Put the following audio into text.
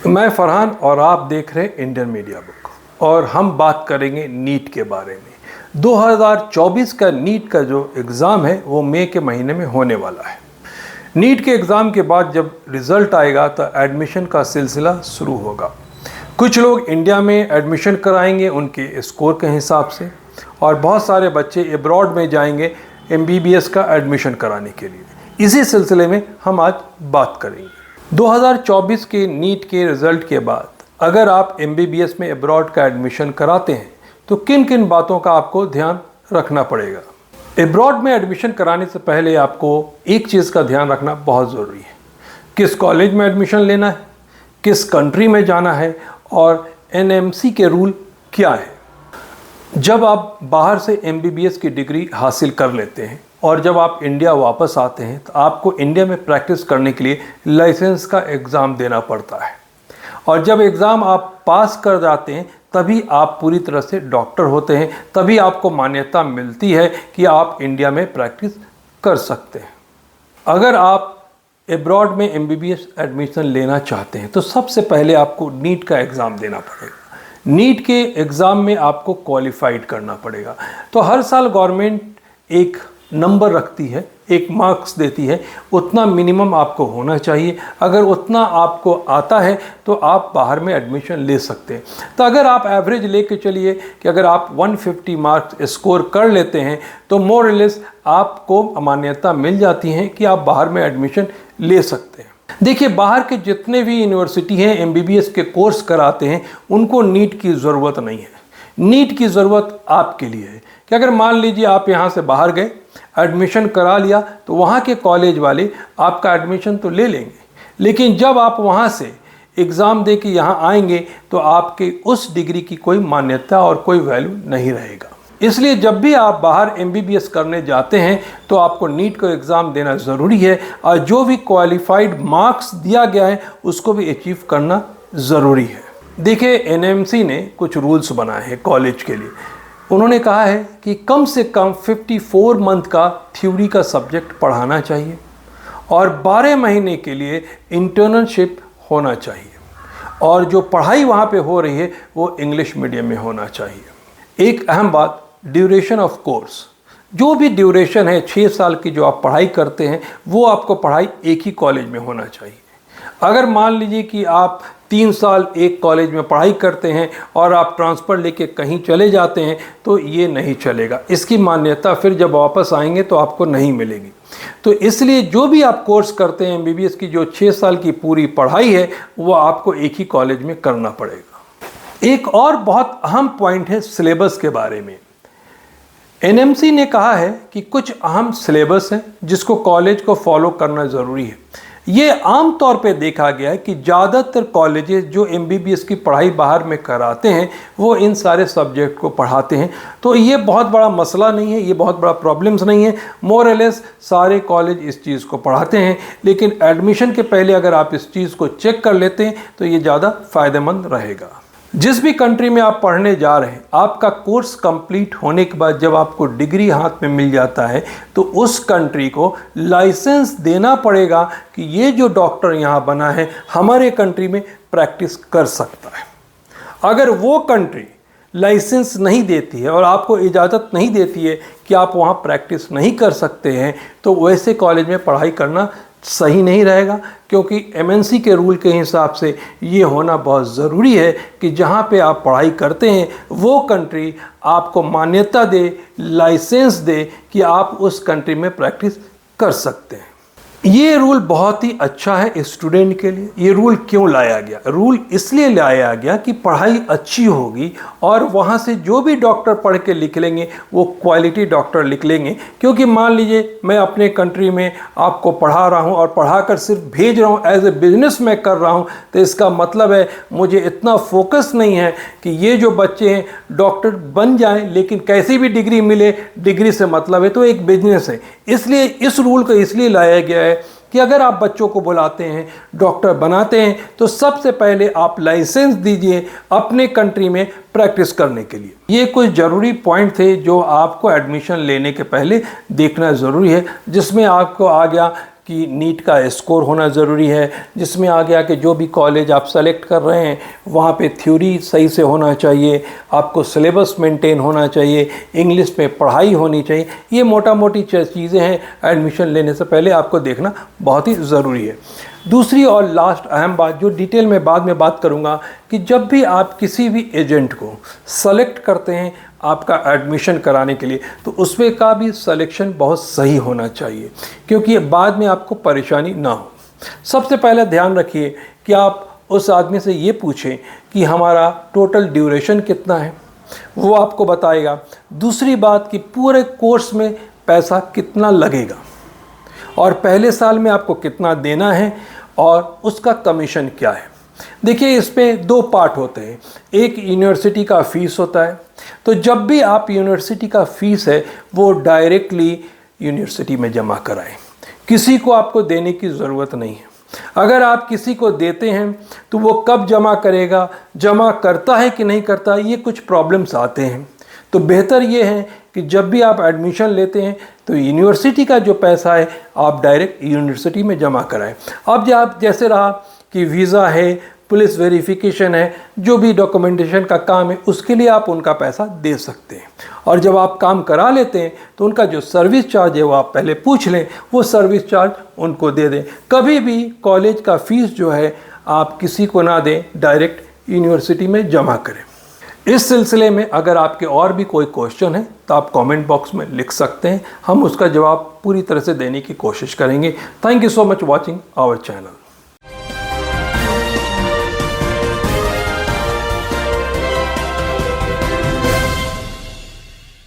मैं फरहान और आप देख रहे हैं इंडियन मीडिया बुक और हम बात करेंगे नीट के बारे में। 2024 का नीट का जो एग्ज़ाम है वो मई के महीने में होने वाला है। नीट के एग्ज़ाम के बाद जब रिज़ल्ट आएगा तो एडमिशन का सिलसिला शुरू होगा। कुछ लोग इंडिया में एडमिशन कराएंगे उनके स्कोर के हिसाब से, और बहुत सारे बच्चे अब्रॉड में जाएंगे MBBS का एडमिशन कराने के लिए। इसी सिलसिले में हम आज बात करेंगे। 2024 के नीट के रिज़ल्ट के बाद अगर आप MBBS में अब्रॉड का एडमिशन कराते हैं तो किन किन बातों का आपको ध्यान रखना पड़ेगा। अब्रॉड में एडमिशन कराने से पहले आपको एक चीज़ का ध्यान रखना बहुत ज़रूरी है। किस कॉलेज में एडमिशन लेना है, किस कंट्री में जाना है और NMC के रूल क्या है। जब आप बाहर से MBBS की डिग्री हासिल कर लेते हैं और जब आप इंडिया वापस आते हैं तो आपको इंडिया में प्रैक्टिस करने के लिए लाइसेंस का एग्ज़ाम देना पड़ता है, और जब एग्ज़ाम आप पास कर जाते हैं तभी आप पूरी तरह से डॉक्टर होते हैं, तभी आपको मान्यता मिलती है कि आप इंडिया में प्रैक्टिस कर सकते हैं। अगर आप अब्रॉड में MBBS एडमिशन लेना चाहते हैं तो सबसे पहले आपको नीट का एग्ज़ाम देना पड़ेगा। नीट के एग्ज़ाम में आपको क्वालिफाइड करना पड़ेगा। तो हर साल गवर्नमेंट एक नंबर रखती है, एक मार्क्स देती है, उतना मिनिमम आपको होना चाहिए। अगर उतना आपको आता है तो आप बाहर में एडमिशन ले सकते हैं। तो अगर आप एवरेज लेके चलिए कि अगर आप 150 मार्क्स स्कोर कर लेते हैं तो मोर और लेस आपको मान्यता मिल जाती है कि आप बाहर में एडमिशन ले सकते हैं। देखिए, बाहर के जितने भी यूनिवर्सिटी हैं MBBS के कोर्स कराते हैं उनको नीट की ज़रूरत नहीं है। नीट की ज़रूरत आपके लिए है कि अगर मान लीजिए आप यहाँ से बाहर गए, एडमिशन करा लिया, तो वहाँ के कॉलेज वाले आपका एडमिशन तो ले लेंगे, लेकिन जब आप वहाँ से एग्ज़ाम दे के यहाँ आएंगे तो आपके उस डिग्री की कोई मान्यता और कोई वैल्यू नहीं रहेगा। इसलिए जब भी आप बाहर MBBS करने जाते हैं तो आपको नीट का एग्ज़ाम देना ज़रूरी है, और जो भी क्वालिफाइड मार्क्स दिया गया है उसको भी अचीव करना ज़रूरी है। देखिए, NMC ने कुछ रूल्स बनाए हैं कॉलेज के लिए। उन्होंने कहा है कि कम से कम 54 मंथ का थ्योरी का सब्जेक्ट पढ़ाना चाहिए और 12 महीने के लिए इंटर्नशिप होना चाहिए, और जो पढ़ाई वहाँ पे हो रही है वो इंग्लिश मीडियम में होना चाहिए। एक अहम बात, ड्यूरेशन ऑफ कोर्स, जो भी ड्यूरेशन है 6 साल की जो आप पढ़ाई करते हैं वो आपको पढ़ाई एक ही कॉलेज में होना चाहिए। अगर मान लीजिए कि आप 3 साल एक कॉलेज में पढ़ाई करते हैं और आप ट्रांसफ़र लेके कहीं चले जाते हैं तो ये नहीं चलेगा। इसकी मान्यता फिर जब वापस आएंगे तो आपको नहीं मिलेगी। तो इसलिए जो भी आप कोर्स करते हैं MBBS की जो 6 साल की पूरी पढ़ाई है वो आपको एक ही कॉलेज में करना पड़ेगा। एक और बहुत अहम पॉइंट है सिलेबस के बारे में। NMC ने कहा है कि कुछ अहम सिलेबस हैं जिसको कॉलेज को फॉलो करना ज़रूरी है। ये आम तौर पे देखा गया है कि ज़्यादातर कॉलेजेस जो MBBS की पढ़ाई बाहर में कराते हैं वो इन सारे सब्जेक्ट को पढ़ाते हैं। तो ये बहुत बड़ा मसला नहीं है, ये बहुत बड़ा प्रॉब्लम्स नहीं है। मोर और लेस सारे कॉलेज इस चीज़ को पढ़ाते हैं, लेकिन एडमिशन के पहले अगर आप इस चीज़ को चेक कर लेते हैं तो ये ज़्यादा फ़ायदेमंद रहेगा। जिस भी कंट्री में आप पढ़ने जा रहे हैं, आपका कोर्स कंप्लीट होने के बाद जब आपको डिग्री हाथ में मिल जाता है तो उस कंट्री को लाइसेंस देना पड़ेगा कि ये जो डॉक्टर यहाँ बना है हमारे कंट्री में प्रैक्टिस कर सकता है। अगर वो कंट्री लाइसेंस नहीं देती है और आपको इजाज़त नहीं देती है कि आप वहाँ प्रैक्टिस नहीं कर सकते हैं तो वैसे कॉलेज में पढ़ाई करना सही नहीं रहेगा, क्योंकि MNC के रूल के हिसाब से ये होना बहुत ज़रूरी है कि जहाँ पे आप पढ़ाई करते हैं वो कंट्री आपको मान्यता दे, लाइसेंस दे कि आप उस कंट्री में प्रैक्टिस कर सकते हैं। ये रूल बहुत ही अच्छा है स्टूडेंट के लिए। ये रूल क्यों लाया गया? रूल इसलिए लाया गया कि पढ़ाई अच्छी होगी और वहाँ से जो भी डॉक्टर पढ़ के लिख लेंगे वो क्वालिटी डॉक्टर लिख लेंगे। क्योंकि मान लीजिए मैं अपने कंट्री में आपको पढ़ा रहा हूँ और पढ़ाकर सिर्फ भेज रहा हूँ, एज ए बिजनेस मैं कर रहा हूँ, तो इसका मतलब है मुझे इतना फोकस नहीं है कि ये जो बच्चे हैं डॉक्टर बन जाएँ, लेकिन कैसी भी डिग्री मिले, डिग्री से मतलब है तो एक बिजनेस है। इसलिए इस रूल को इसलिए लाया गया है कि अगर आप बच्चों को बुलाते हैं, डॉक्टर बनाते हैं, तो सबसे पहले आप लाइसेंस दीजिए अपने कंट्री में प्रैक्टिस करने के लिए। ये कुछ ज़रूरी पॉइंट थे जो आपको एडमिशन लेने के पहले देखना ज़रूरी है, जिसमें आपको आ गया कि नीट का स्कोर होना ज़रूरी है, जिसमें आगे आके जो भी कॉलेज आप सेलेक्ट कर रहे हैं वहाँ पे थ्योरी सही से होना चाहिए, आपको सिलेबस मेंटेन होना चाहिए, इंग्लिश में पढ़ाई होनी चाहिए। ये मोटा मोटी चीज़ें हैं एडमिशन लेने से पहले आपको देखना बहुत ही ज़रूरी है। दूसरी और लास्ट अहम बात जो डिटेल में बाद में बात करूँगा कि जब भी आप किसी भी एजेंट को सेलेक्ट करते हैं आपका एडमिशन कराने के लिए, तो उसमें का भी सिलेक्शन बहुत सही होना चाहिए, क्योंकि बाद में आपको परेशानी ना हो। सबसे पहले ध्यान रखिए कि आप उस आदमी से ये पूछें कि हमारा टोटल ड्यूरेशन कितना है, वो आपको बताएगा। दूसरी बात कि पूरे कोर्स में पैसा कितना लगेगा और पहले साल में आपको कितना देना है और उसका कमीशन क्या है। देखिए, इस पे दो पार्ट होते हैं। एक यूनिवर्सिटी का फ़ीस होता है, तो जब भी आप यूनिवर्सिटी का फ़ीस है वो डायरेक्टली यूनिवर्सिटी में जमा कराएं, किसी को आपको देने की ज़रूरत नहीं है। अगर आप किसी को देते हैं तो वो कब जमा करेगा, जमा करता है कि नहीं करता, ये कुछ प्रॉब्लम्स आते हैं। तो बेहतर ये है कि जब भी आप एडमिशन लेते हैं तो यूनिवर्सिटी का जो पैसा है आप डायरेक्ट यूनिवर्सिटी में जमा कराएं। अब आप जैसे रहा कि वीज़ा है, पुलिस वेरिफिकेशन है, जो भी डॉक्यूमेंटेशन का काम है उसके लिए आप उनका पैसा दे सकते हैं। और जब आप काम करा लेते हैं तो उनका जो सर्विस चार्ज है वो आप पहले पूछ लें, वो सर्विस चार्ज उनको दे दें। कभी भी कॉलेज का फ़ीस जो है आप किसी को ना दें, डायरेक्ट यूनिवर्सिटी में जमा करें। इस सिलसिले में अगर आपके और भी कोई क्वेश्चन है तो आप कमेंट बॉक्स में लिख सकते हैं, हम उसका जवाब पूरी तरह से देने की कोशिश करेंगे। Thank you so much watching our channel.